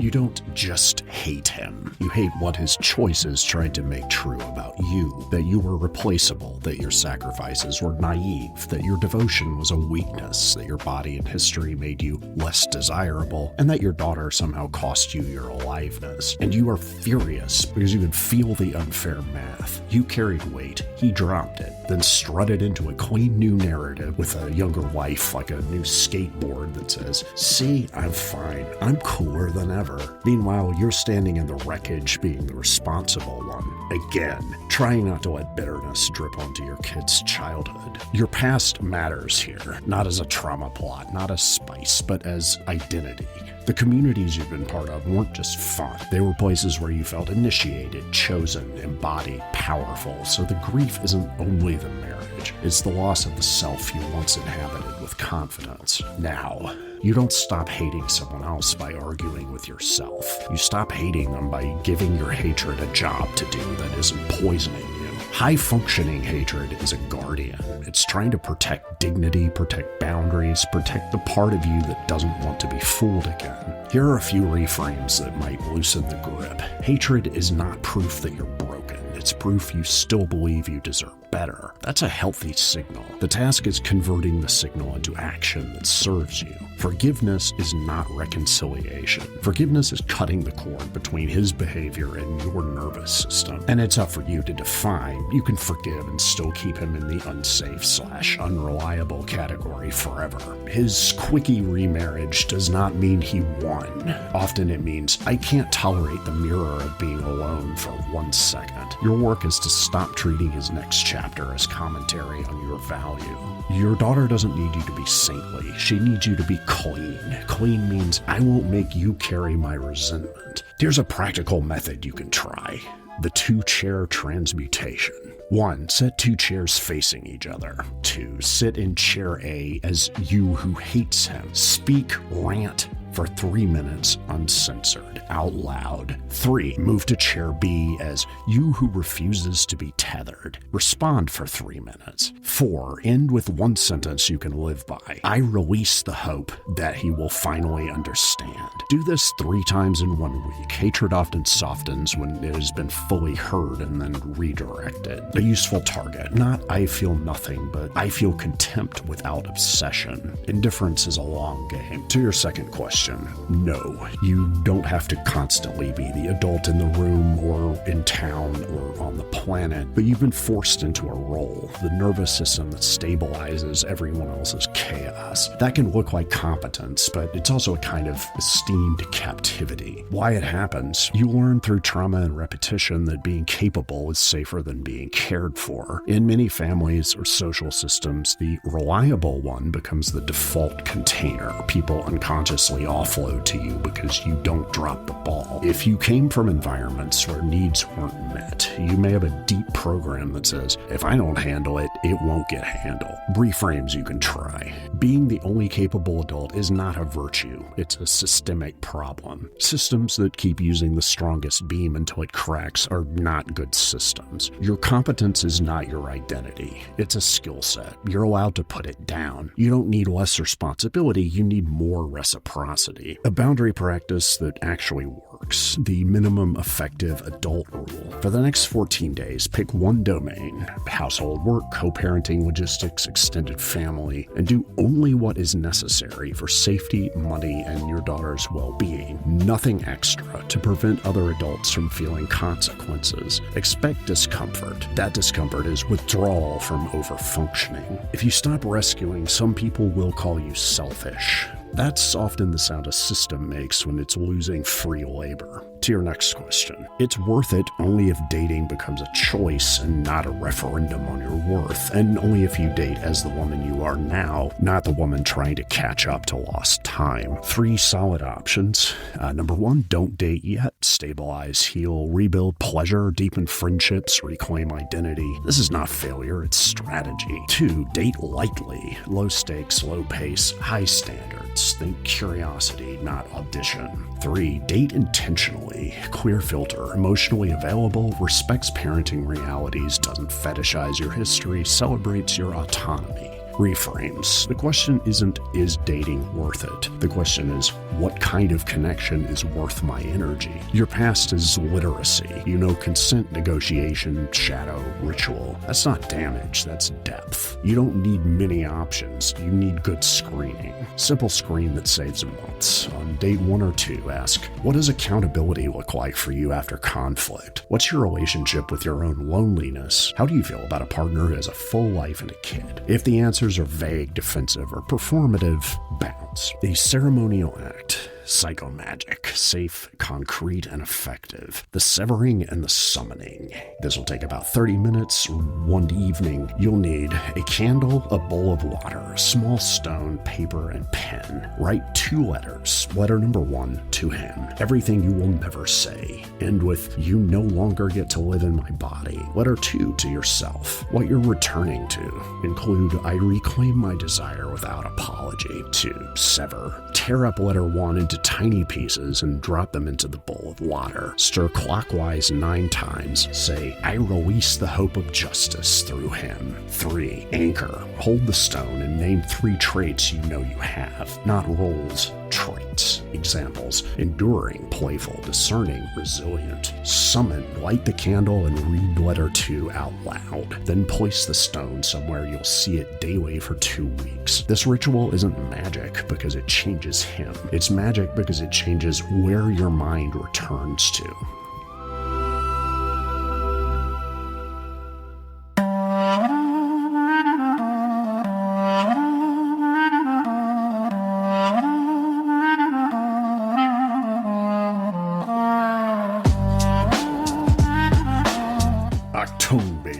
You don't just hate him. You hate what his choices tried to make true about you, that you were replaceable, that your sacrifices were naive, that your devotion was a weakness, that your body and history made you less desirable, and that your daughter somehow cost you your aliveness. And you are furious because you could feel the unfair math. You carried weight, he dropped it, then strutted into a clean new narrative with a younger wife like a new skateboard that says, "See, I'm fine. I'm cooler than ever." Meanwhile, you're standing in the wreckage being the responsible one. Again, trying not to let bitterness drip onto your kid's childhood. Your past matters here, not as a trauma plot, not as spice, but as identity. The communities you've been part of weren't just fun. They were places where you felt initiated, chosen, embodied, powerful. So the grief isn't only the marriage. It's the loss of the self you once inhabited with confidence. Now, you don't stop hating someone else by arguing with yourself. You stop hating them by giving your hatred a job to do that isn't poisoning you. High-functioning hatred is a guardian. It's trying to protect dignity, protect boundaries, protect the part of you that doesn't want to be fooled again. Here are a few reframes that might loosen the grip. Hatred is not proof that you're broken. It's proof you still believe you deserve better. That's a healthy signal. The task is converting the signal into action that serves you. Forgiveness is not reconciliation. Forgiveness is cutting the cord between his behavior and your nervous system. And it's up for you to define. You can forgive and still keep him in the unsafe/unreliable category forever. His quickie remarriage does not mean he won. Often it means, I can't tolerate the mirror of being alone for 1 second. Your work is to stop treating his next chapter as commentary on your value. Your daughter doesn't need you to be saintly. She needs you to be clean. Clean means I won't make you carry my resentment. Here's a practical method you can try. The 2-chair transmutation. 1. Set 2 chairs facing each other. 2. Sit in chair A as you who hates him. Speak, rant for 3 minutes uncensored, out loud. 3. Move to chair B as you who refuses to be tethered. Respond for 3 minutes. 4. End with 1 sentence you can live by. I release the hope that he will finally understand. Do this 3 times in 1 week. Hatred often softens when it has been fully heard and then redirected. A useful target. Not I feel nothing, but I feel contempt without obsession. Indifference is a long game. To your second question, no, you don't have to constantly be the adult in the room or in town or on the planet, but you've been forced into a role, the nervous system that stabilizes everyone else's chaos. That can look like competence, but it's also a kind of esteemed captivity. Why it happens? You learn through trauma and repetition that being capable is safer than being cared for. In many families or social systems, the reliable one becomes the default container. People unconsciously offload to you because you don't drop the ball. If you came from environments where needs weren't met, you may have a deep program that says, if I don't handle it, it won't get handled. Reframes you can try. Being the only capable adult is not a virtue. It's a systemic problem. Systems that keep using the strongest beam until it cracks are not good systems. Your competence is not your identity. It's a skill set. You're allowed to put it down. You don't need less responsibility. You need more reciprocity. A boundary practice that actually works. The minimum effective adult rule. For the next 14 days, pick 1 domain, household work, co-parenting, logistics, extended family, and do only what is necessary for safety, money, and your daughter's well-being. Nothing extra to prevent other adults from feeling consequences. Expect discomfort. That discomfort is withdrawal from overfunctioning. If you stop rescuing, some people will call you selfish. That's often the sound a system makes when it's losing free labor. To your next question. It's worth it only if dating becomes a choice and not a referendum on your worth, and only if you date as the woman you are now, not the woman trying to catch up to lost time. 3 solid options. Number 1, don't date yet. Stabilize, heal, rebuild pleasure, deepen friendships, reclaim identity. This is not failure, it's strategy. 2, date lightly. Low stakes, low pace, high standards. Think curiosity, not audition. 3, date intentionally. Queer filter, emotionally available, respects parenting realities, doesn't fetishize your history, celebrates your autonomy. Reframes. The question isn't, is dating worth it? The question is, what kind of connection is worth my energy? Your past is literacy. You know consent, negotiation, shadow, ritual. That's not damage, that's depth. You don't need many options. You need good screening. Simple screen that saves months. On date 1 or 2, ask, what does accountability look like for you after conflict? What's your relationship with your own loneliness? How do you feel about a partner who has a full life and a kid? If the answers are vague, defensive, or performative, bounce. A ceremonial act. Psychomagic, safe, concrete, and effective. The severing and the summoning. This will take about 30 minutes, 1 evening. You'll need a candle, a bowl of water, a small stone, paper, and pen. Write 2 letters. Letter number 1 to him. Everything you will never say. End with, you no longer get to live in my body. Letter 2 to yourself. What you're returning to. Include, I reclaim my desire without apology. 2. Sever. Tear up letter 1 into tiny pieces and drop them into the bowl of water. Stir clockwise 9 times. Say, I release the hope of justice through him. 3. Anchor. Hold the stone and name 3 traits you know you have. Not roles, traits. Examples: enduring, playful, discerning, resilient. Summon. Light the candle and read letter 2 out loud. Then place the stone somewhere you'll see it daily for 2 weeks. This ritual isn't magic because it changes him. It's magic because it changes where your mind returns to.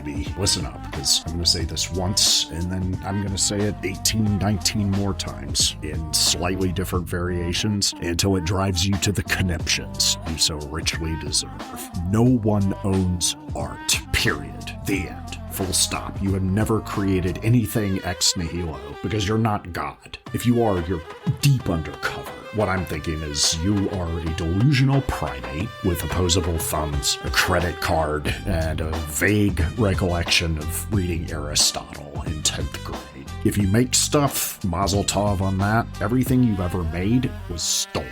baby. Listen up, because I'm going to say this once, and then I'm going to say it 18, 19 more times in slightly different variations until it drives you to the conniptions you so richly deserve. No one owns art. Period. The end. Full stop. You have never created anything ex nihilo because you're not God. If you are, you're deep undercover. What I'm thinking is you are a delusional primate with opposable thumbs, a credit card, and a vague recollection of reading Aristotle in 10th grade. If you make stuff, mazel tov on that. Everything you've ever made was stolen.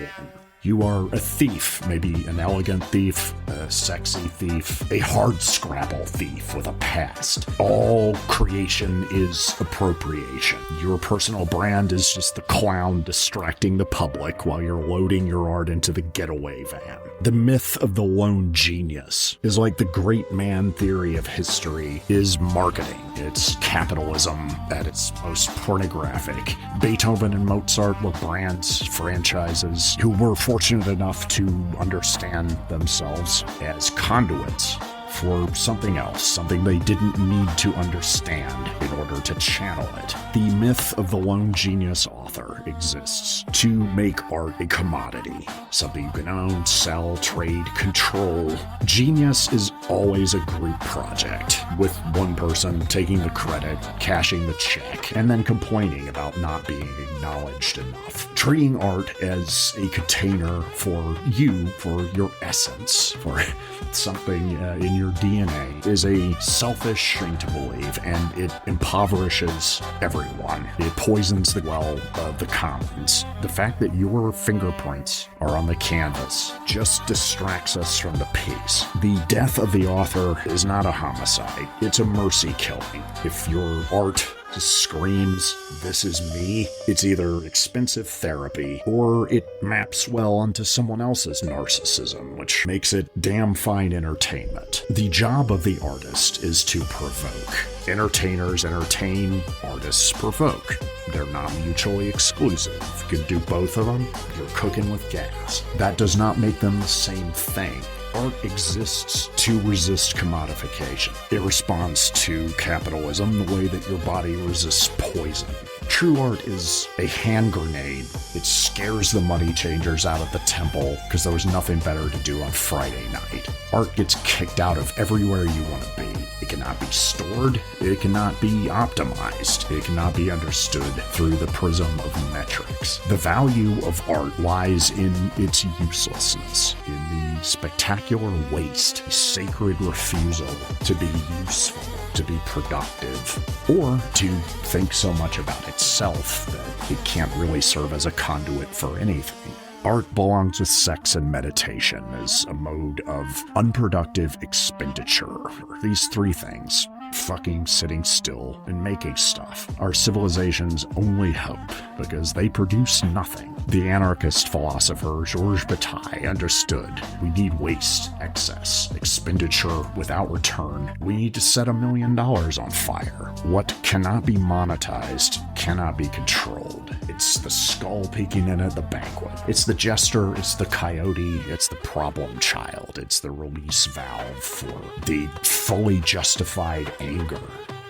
You are a thief, maybe an elegant thief, a sexy thief, a hard-scrabble thief with a past. All creation is appropriation. Your personal brand is just the clown distracting the public while you're loading your art into the getaway van. The myth of the lone genius is like the great man theory of history is marketing. It's capitalism at its most pornographic. Beethoven and Mozart were brands, franchises, who were fortunate enough to understand themselves as conduits for something else, something they didn't need to understand in order to channel it. The myth of the lone genius author exists to make art a commodity, something you can own, sell, trade, control. Genius is always a group project, with one person taking the credit, cashing the check, and then complaining about not being acknowledged enough. Treating art as a container for you, for your essence, for something in your DNA is a selfish thing to believe, and it impoverishes everyone. It poisons the well of the commons. The fact that your fingerprints are on the canvas just distracts us from the piece. The death of the author is not a homicide. It's a mercy killing. If your art just screams, "This is me," it's either expensive therapy or it maps well onto someone else's narcissism, which makes it damn fine entertainment. The job of the artist is to provoke. Entertainers entertain, artists provoke. They're not mutually exclusive. If you can do both of them, you're cooking with gas. That does not make them the same thing. Art exists to resist commodification. It responds to capitalism the way that your body resists poison. True art is a hand grenade. It scares the money changers out of the temple because there was nothing better to do on Friday night. Art gets kicked out of everywhere you want to be. It cannot be stored. It cannot be optimized. It cannot be understood through the prism of metrics. The value of art lies in its uselessness, in the spectacular waste, a sacred refusal to be useful, to be productive, or to think so much about itself that it can't really serve as a conduit for anything. Art belongs with sex and meditation as a mode of unproductive expenditure. These three things: fucking, sitting still, and making stuff. Our civilization's only hope, because they produce nothing. The anarchist philosopher Georges Bataille understood we need waste, excess, expenditure without return. We need to set $1 million on fire. What cannot be monetized cannot be controlled. It's the skull peeking in at the banquet. It's the jester, it's the coyote, it's the problem child, it's the release valve for the fully justified anger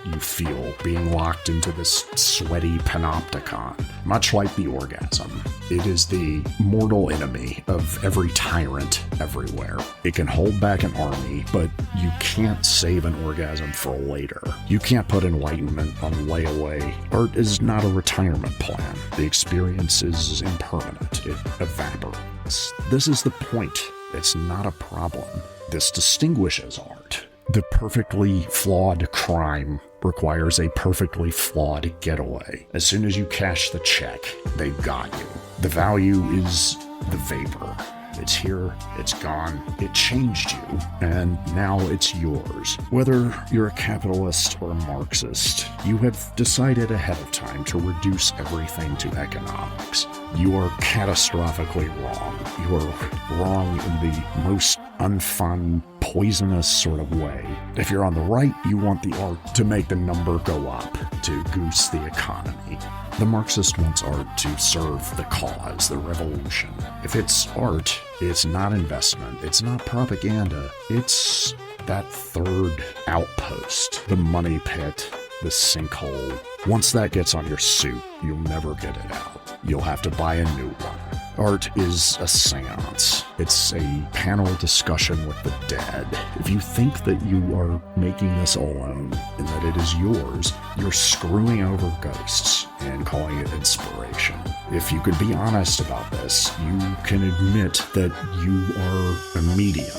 you feel being locked into this sweaty panopticon. Much like the orgasm, it is the mortal enemy of every tyrant everywhere. It can hold back an army, but you can't save an orgasm for later. You can't put enlightenment on layaway. Art is not a retirement plan. The experience is impermanent. It evaporates. This is the point. It's not a problem. This distinguishes art. The perfectly flawed crime requires a perfectly flawed getaway. As soon as you cash the check, they've got you. The value is the vapor. It's here, it's gone, it changed you, and now it's yours. Whether you're a capitalist or a Marxist, you have decided ahead of time to reduce everything to economics. You are catastrophically wrong. You are wrong in the most unfun, poisonous sort of way. If you're on the right, you want the art to make the number go up, to goose the economy. The Marxist wants art to serve the cause, the revolution. If it's art, it's not investment, it's not propaganda, it's that third outpost, the money pit, the sinkhole, once that gets on your suit, you'll never get it out. You'll have to buy a new one. Art is a seance. It's a panel discussion with the dead. If you think that you are making this alone and that it is yours, you're screwing over ghosts and calling it inspiration. If you could be honest about this, you can admit that you are a medium,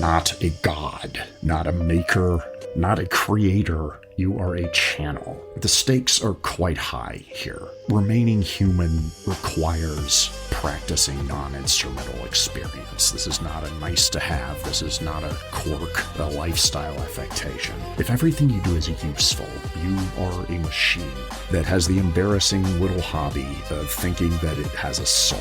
not a god, not a maker, not a creator. You are a channel. The stakes are quite high here. Remaining human requires practicing non-instrumental experience. This is not a nice to have. This is not a quirk, a lifestyle affectation. If everything you do is useful, you are a machine that has the embarrassing little hobby of thinking that it has a soul.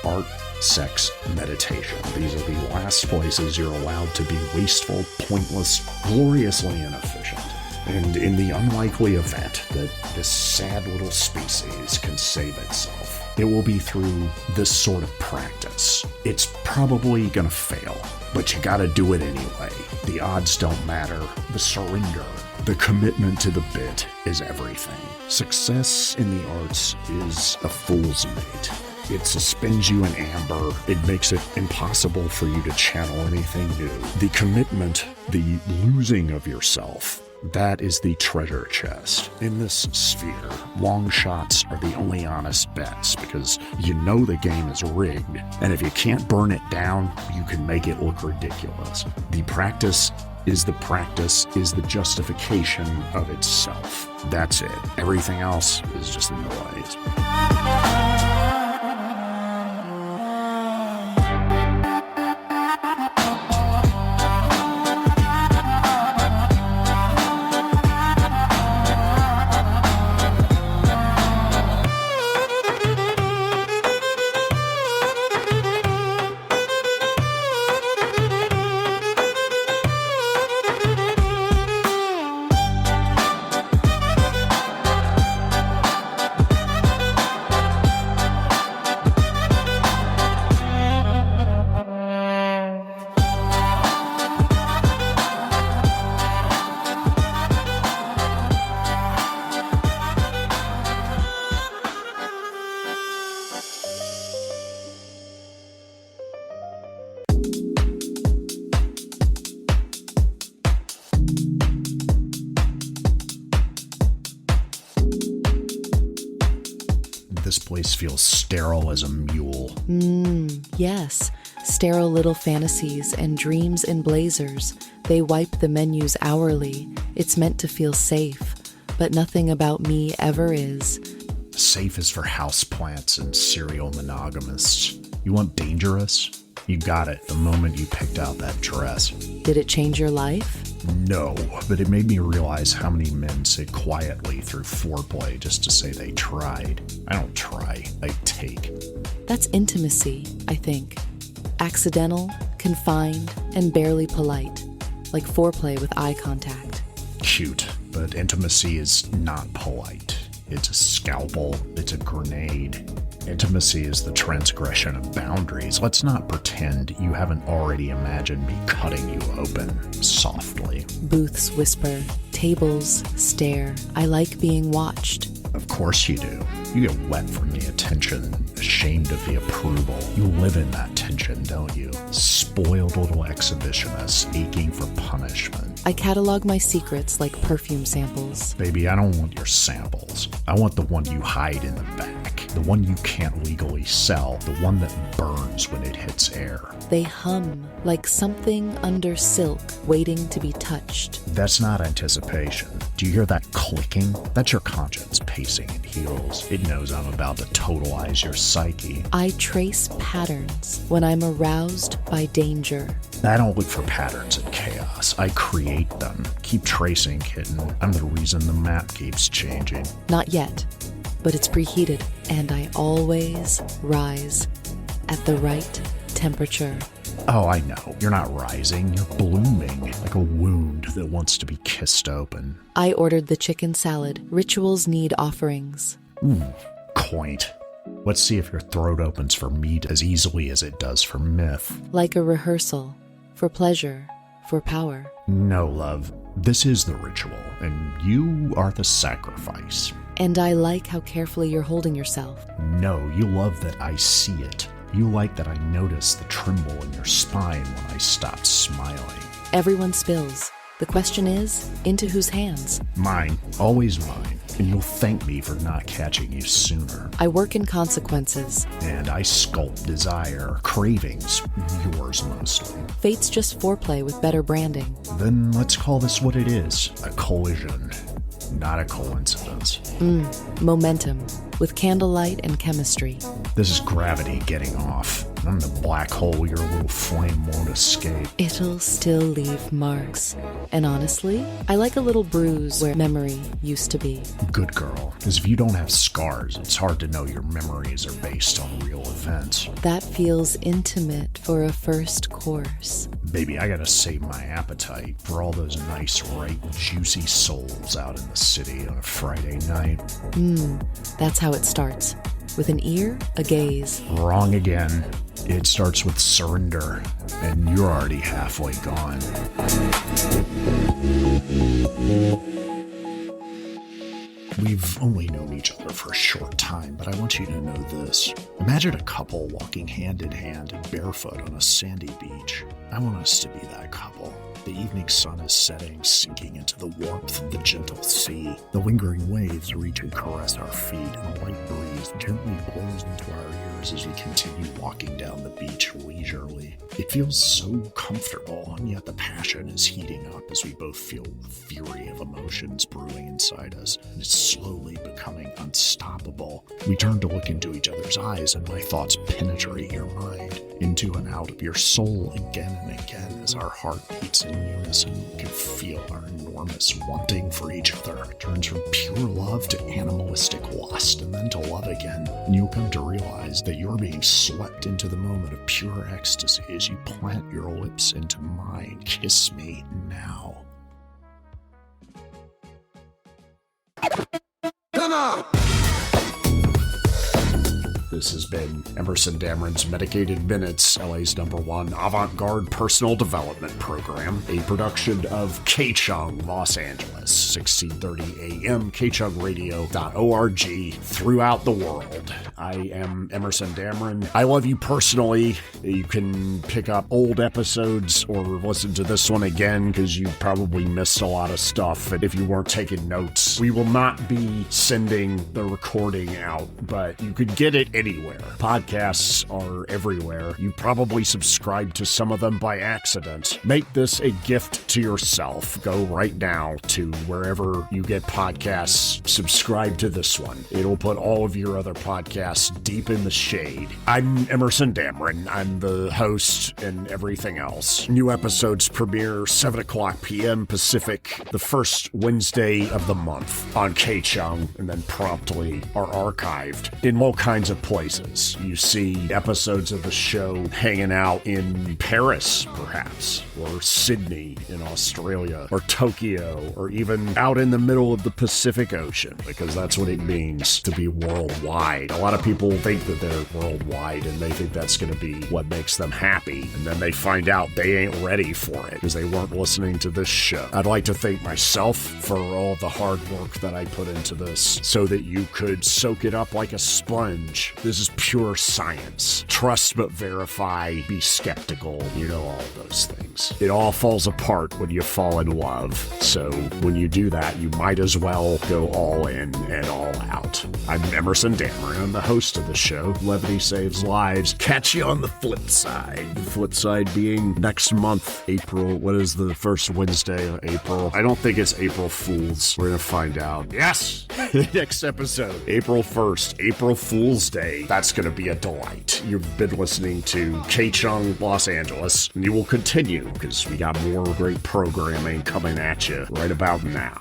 Art, sex, meditation. These are the last places you're allowed to be wasteful, pointless, gloriously inefficient. And in the unlikely event that this sad little species can save itself, it will be through this sort of practice. It's probably gonna fail, but you gotta do it anyway. The odds don't matter. The surrender, the commitment to the bit is everything. Success in the arts is a fool's mate. It suspends you in amber. It makes it impossible for you to channel anything new. The commitment, the losing of yourself, that is the treasure chest. In this sphere, long shots are the only honest bets because you know the game is rigged, and if you can't burn it down, you can make it look ridiculous. The practice is the justification of itself. That's it. Everything else is just noise. This place feels sterile as a mule. Yes. Sterile little fantasies and dreams in blazers. They wipe the menus hourly. It's meant to feel safe, but nothing about me ever is. Safe is for houseplants and serial monogamists. You want dangerous? You got it the moment you picked out that dress. Did it change your life? No, but it made me realize how many men sit quietly through foreplay just to say they tried. I don't try, I take. That's intimacy, I think. Accidental, confined, and barely polite. Like foreplay with eye contact. Cute, but intimacy is not polite. It's a scalpel, it's a grenade. Intimacy is the transgression of boundaries. Let's not pretend you haven't already imagined me cutting you open softly. Booths whisper, tables stare. I like being watched. Of course you do. You get wet from the attention, ashamed of the approval. You live in that tension, don't you? Spoiled little exhibitionists aching for punishment. I catalog my secrets like perfume samples. Baby, I don't want your samples. I want the one you hide in the back. The one you can't legally sell. The one that burns when it hits air. They hum like something under silk waiting to be touched. That's not anticipation. Do you hear that clicking? That's your conscience pacing in heels. It knows I'm about to totalize your psyche. I trace patterns when I'm aroused by danger. I don't look for patterns in chaos. I create them. Keep tracing, kitten. I'm the reason the map keeps changing. Not yet, but it's preheated, and I always rise at the right temperature. Oh, I know. You're not rising. You're blooming like a wound that wants to be kissed open. I ordered the chicken salad. Rituals need offerings. Quaint. Let's see if your throat opens for meat as easily as it does for myth. Like a rehearsal. For pleasure. For power. No, love. This is the ritual, and you are the sacrifice. And I like how carefully you're holding yourself. No, you love that I see it. You like that I notice the tremble in your spine when I stop smiling. Everyone spills. The question is, into whose hands? Mine, always mine, and you'll thank me for not catching you sooner. I work in consequences. And I sculpt desire, cravings, yours mostly. Fate's just foreplay with better branding. Then let's call this what it is, a collision, not a coincidence. Momentum, with candlelight and chemistry. This is gravity getting off. I'm the black hole your little flame won't escape. It'll still leave marks. And honestly, I like a little bruise where memory used to be. Good girl, because if you don't have scars, it's hard to know your memories are based on real events. That feels intimate for a first course. Baby, I gotta save my appetite for all those nice, ripe, juicy souls out in the city on a Friday night. That's how it starts. With an ear, a gaze. Wrong again. It starts with surrender, and you're already halfway gone. We've only known each other for a short time, but I want you to know this. Imagine a couple walking hand in hand and barefoot on a sandy beach. I want us to be that couple. The evening sun is setting, sinking into the warmth of the gentle sea. The lingering waves reach and caress our feet, and a light breeze gently blows into our ears as we continue walking down the beach leisurely. It feels so comfortable, and yet the passion is heating up as we both feel the fury of emotions brewing inside us, and it's slowly becoming unstoppable. We turn to look into each other's eyes, and my thoughts penetrate your mind, into and out of your soul again and again as our heart beats in unison. We can feel our enormous wanting for each other. It turns from pure love to animalistic lust, and then to love again. And you'll come to realize that you're being swept into the moment of pure ecstasy as you plant your lips into mine. Kiss me now. Come on! This has been Emerson Dameron's Medicated Minutes, LA's #1 avant-garde personal development program, a production of K-Chung, Los Angeles, 1630 AM, kchungradio.org, throughout the world. I am Emerson Dameron. I love you personally. You can pick up old episodes or listen to this one again because you probably missed a lot of stuff. And if you weren't taking notes, we will not be sending the recording out, but you could get it anywhere. Podcasts are everywhere. You probably subscribe to some of them by accident. Make this a gift to yourself. Go right now to wherever you get podcasts. Subscribe to this one. It'll put all of your other podcasts deep in the shade. I'm Emerson Dameron. I'm the host and everything else. New episodes premiere 7 o'clock p.m. Pacific, the first Wednesday of the month on K-Chung, and then promptly are archived in all kinds of places. You see episodes of the show hanging out in Paris, perhaps, or Sydney in Australia, or Tokyo, or even out in the middle of the Pacific Ocean, because that's what it means to be worldwide. A lot of people think that they're worldwide, and they think that's going to be what makes them happy, and then they find out they ain't ready for it, because they weren't listening to this show. I'd like to thank myself for all the hard work that I put into this, so that you could soak it up like a sponge. This is pure science. Trust but verify, be skeptical, you know, all those things. It all falls apart when you fall in love. So when you do that, you might as well go all in and all out. I'm Emerson Dameron. I'm the host of the show. Levity saves lives. Catch you on the flip side. The flip side being next month, April. What is the first Wednesday of April? I don't think it's April Fool's. We're going to find out. Yes! Next episode, April 1st, April Fool's Day. That's going to be a delight. You've been listening to K-Chung, Los Angeles, and you will continue because we got more great programming coming at you right about now.